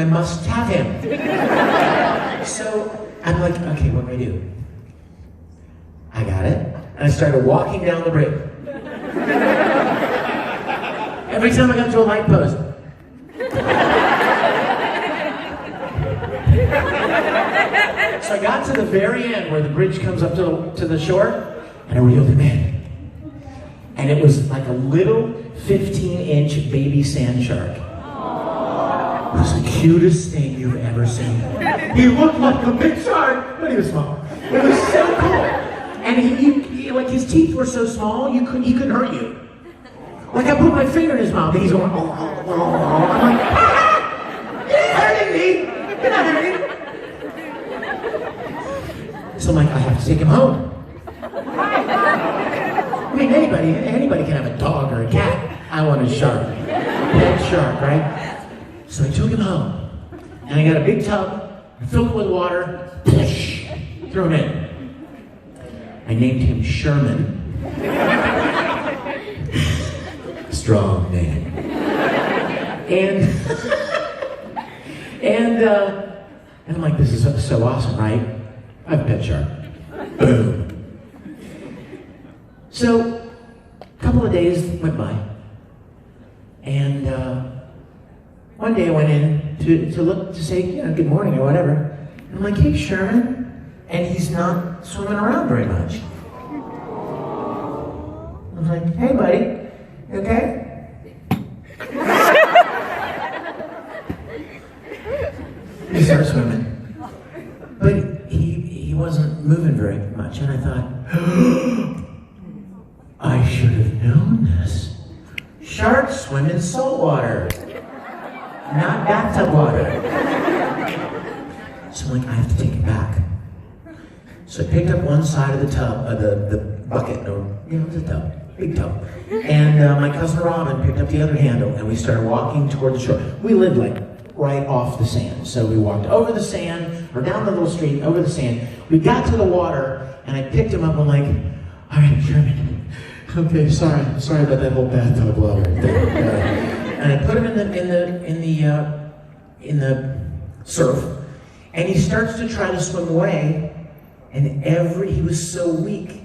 must have him. So I'm like, okay, what do I do? I got it. And I started walking down the bridge. Every time I got to a light post. So I got to the very end where the bridge comes up to the shore, and I reeled him in. And it was like a little 15-inch baby sand shark. It was the cutest thing you've ever seen. He looked like a big shark, but he was small. It was so cool. And he like his teeth were so small, he couldn't hurt you. Like I put my finger in his mouth, and he's going, oh. I'm like, you're hurting me. You're not hurting me. So I'm like, I have to take him home. I mean, anybody can have a dog or a cat. I want a shark. That shark, right? So I took him home, and I got a big tub, I filled it with water, push, threw him in. I named him Sherman. Strong name. And I'm like, this is so awesome, right? I have a pet shark. Boom. So, a couple of days went by, and one day I went in to look to say, good morning or whatever. And I'm like, hey, Sherman. And he's not swimming around very much. I was like, hey, buddy, you okay? He started swimming. But he wasn't moving very much, and I thought, I should have known this. Sharks swim in salt water, not bathtub water. So I'm like, I have to take it back. So I picked up one side of the tub, the bucket, or it was a tub, big tub. And my cousin Robin picked up the other handle, and we started walking toward the shore. We lived like right off the sand. So we walked over the sand, or down the little street, over the sand. We got to the water, and I picked him up. I'm like, all right, Sherman. Okay, sorry about that whole bathtub water thing. And I put him in the surf, and he starts to try to swim away, and he was so weak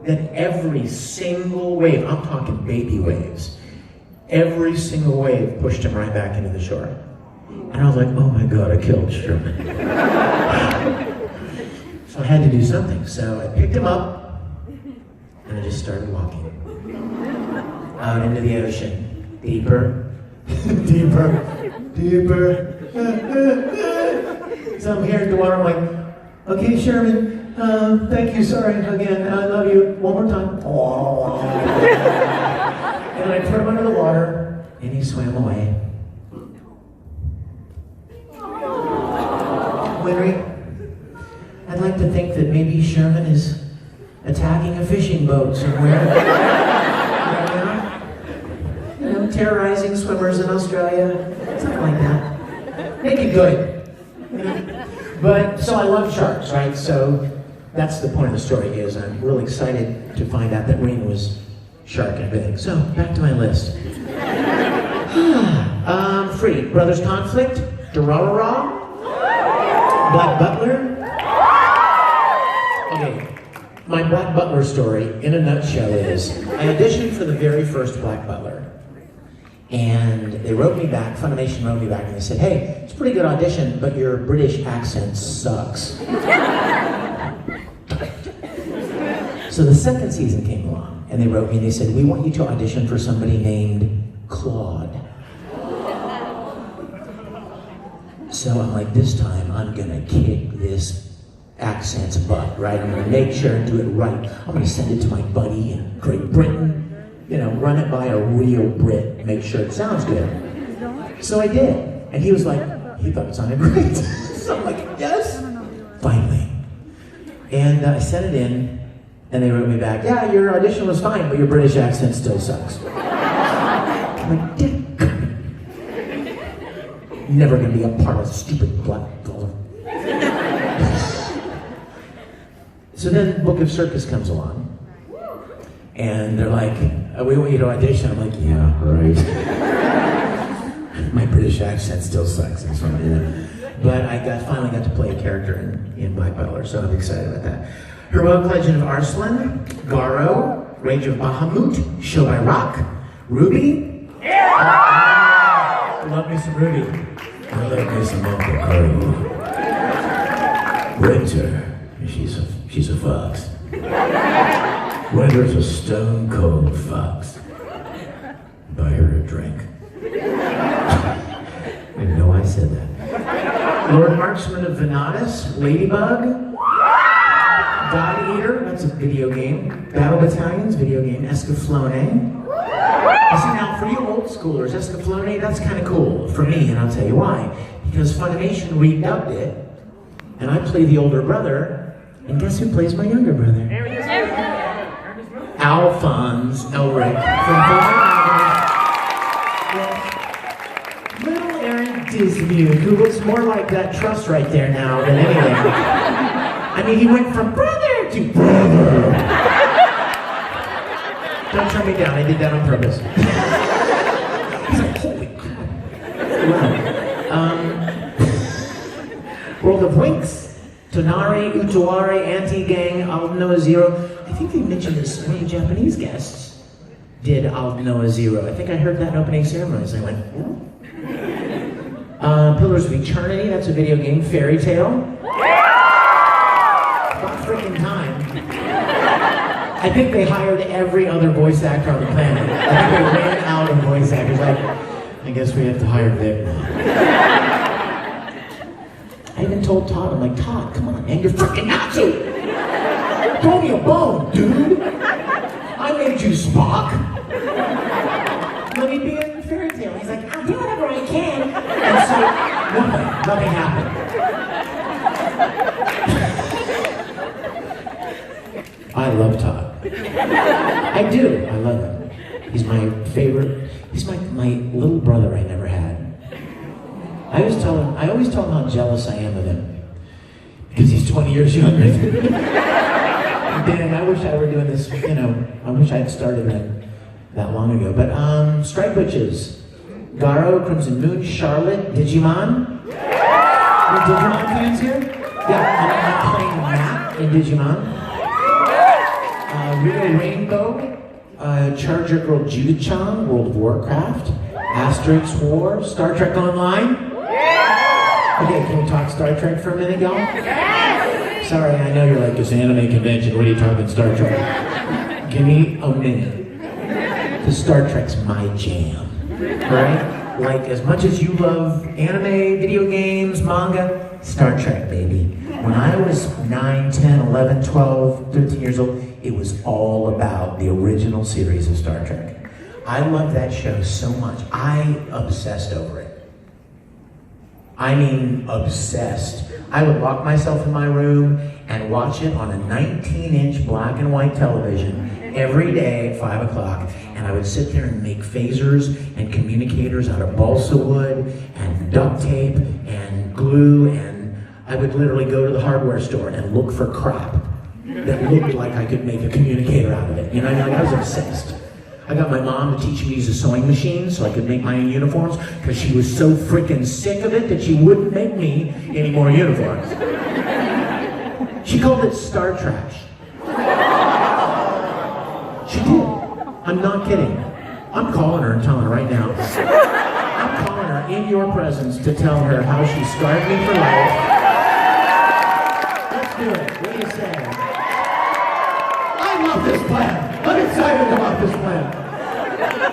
that every single wave, I'm talking baby waves, every single wave pushed him right back into the shore. And I was like, oh my God, I killed Sherman. So I had to do something. So I picked him up, and I just started walking out into the ocean. Deeper, deeper, deeper. So I'm here at the water, I'm like, okay, Sherman, thank you, sorry, again, I love you, one more time. And I put him under the water, and he swam away. Larry, I'd like to think that maybe Sherman is attacking a fishing boat somewhere. Terrorizing swimmers in Australia, something like that. Make it good. But, so I love sharks, right? So that's the point of the story is I'm really excited to find out that Rain was shark and everything. So, back to my list. Free. Brothers Conflict, Durarara, Black Butler. Okay, my Black Butler story, in a nutshell, is I auditioned for the very first Black Butler. And they wrote me back, Funimation wrote me back, and they said, hey, it's a pretty good audition, but your British accent sucks. So the second season came along, and they wrote me and they said, we want you to audition for somebody named Claude. So I'm like, this time I'm gonna kick this accent's butt, right? I'm gonna make sure and do it right. I'm gonna send it to my buddy in Great Britain, run it by a real Brit, make sure it sounds good. So I did. And he was like, he thought it sounded great. So I'm like, yes, finally. And I sent it in, and they wrote me back, yeah, your audition was fine, but your British accent still sucks. I'm like, never gonna be a part of stupid Black Butler. So then Book of Circus comes along. And they're like, we want you to audition. I'm like, yeah, right. My British accent still sucks. That's what but I finally got to play a character in Black Butler, so I'm excited about that. Heroic Legend of Arslan, Garo, Rage of Bahamut, Show by Rock, Ruby. Yeah! Love me some Ruby. I love me some Uncle Carl. Winter, she's a fox. Winter's a stone cold fox. Buy her a drink. I didn't know I said that. Lord Marksman of Venatus, Ladybug, God Eater, that's a video game. Battle Battalions, video game. Escaflowne. See, now for you old schoolers, Escaflowne, that's kind of cool for me, and I'll tell you why. Because Funimation redubbed it, and I play the older brother, and guess who plays my younger brother? Alphonse Elric from Little Aaron Dismuke, who looks more like that truss right there now than anything. I mean, he went from brother to brother. Don't turn me down, I did that on purpose. He's like, holy crap. Wow. World of Winx, Tonari, Utawari, Anti-Gang, Aldnoah Zero. I think they mentioned this, one of the Japanese guests did Aldnoah Zero. I think I heard that in opening ceremonies. I went, oh. Pillars of Eternity, that's a video game. Fairy Tale. About freaking time. I think they hired every other voice actor on the planet. I think they ran out of voice actors. Like, I guess we have to hire Vic. I even told Todd, I'm like, Todd, come on, man, you're freaking Natsu! Throw me a bone, dude! I made you Spock! Let me be in Fairy Tale. He's like, I'll do whatever I can. And so, nothing happened. I love Todd. I do. I love him. He's my favorite. He's my little brother I never had. I always tell him how jealous I am of him. Because he's 20 years younger than me. Dan, I wish I were doing this, I wish I had started that long ago. But, Stripe Witches. Garo, Crimson Moon, Charlotte, Digimon. Any Digimon fans here? Yeah, I'm playing Matt in Digimon. Rio Rainbow, Charger Girl Judichan, World of Warcraft, Asterix War, Star Trek Online. Okay, can we talk Star Trek for a minute, y'all? Yes! Sorry, I know you're like, this anime convention, what are you talking Star Trek? Give me a minute. Because Star Trek's my jam, right? Like, as much as you love anime, video games, manga, Star Trek, baby. When I was 9, 10, 11, 12, 13 years old, it was all about the original series of Star Trek. I loved that show so much. I obsessed over it. I mean, obsessed. I would lock myself in my room and watch it on a 19-inch black and white television every day at 5 o'clock. And I would sit there and make phasers and communicators out of balsa wood and duct tape and glue, and I would literally go to the hardware store and look for crap that looked like I could make a communicator out of it. You know, I was obsessed. I got my mom to teach me to use a sewing machine so I could make my own uniforms because she was so freaking sick of it that she wouldn't make me any more uniforms. She called it Star Trash. She did. I'm not kidding. I'm calling her and telling her right now. I'm calling her in your presence to tell her how she scarred me for life. Let's do it. What do you say? I love this plan. I'm excited about this plan.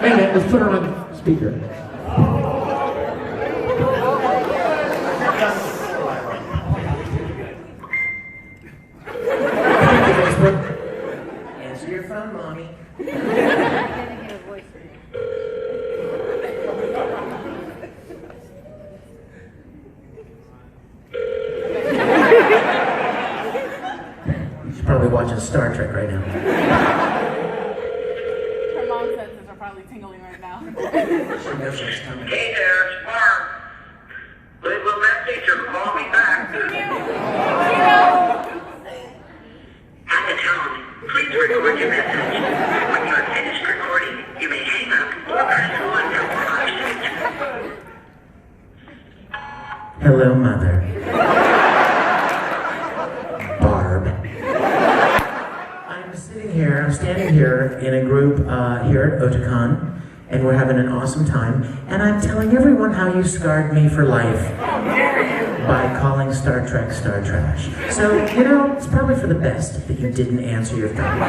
Hey man, let's put her on speaker. Answer your phone, mommy. She's probably watching Star Trek right now. Her mom senses are probably tingling right now. She knows it's coming. Hey there, it's Mark. Leave a message or call me back. At the tone, please record your message. When you are finished recording, you may hang up or press 1 for more options. Hello, Mother. Barb. I'm standing here in a group here at Otakon, and we're having an awesome time, and I'm telling everyone how you scarred me for life by calling Star Trek Star Trash. So, you know, it's probably for the best that you didn't answer your phone.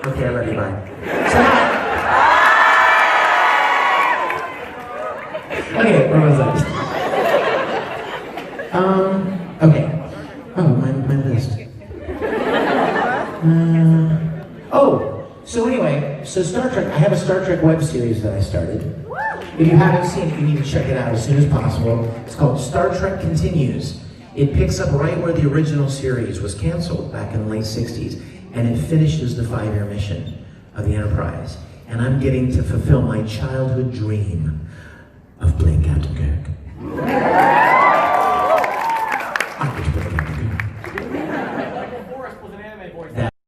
Okay, I love you, bye. Okay, where was I? Okay. Oh, my list. So anyway, Star Trek, I have a Star Trek web series that I started. If you haven't seen it, you need to check it out as soon as possible. It's called Star Trek Continues. It picks up right where the original series was canceled back in the late 60s, and it finishes the 5-year mission of the Enterprise. And I'm getting to fulfill my childhood dream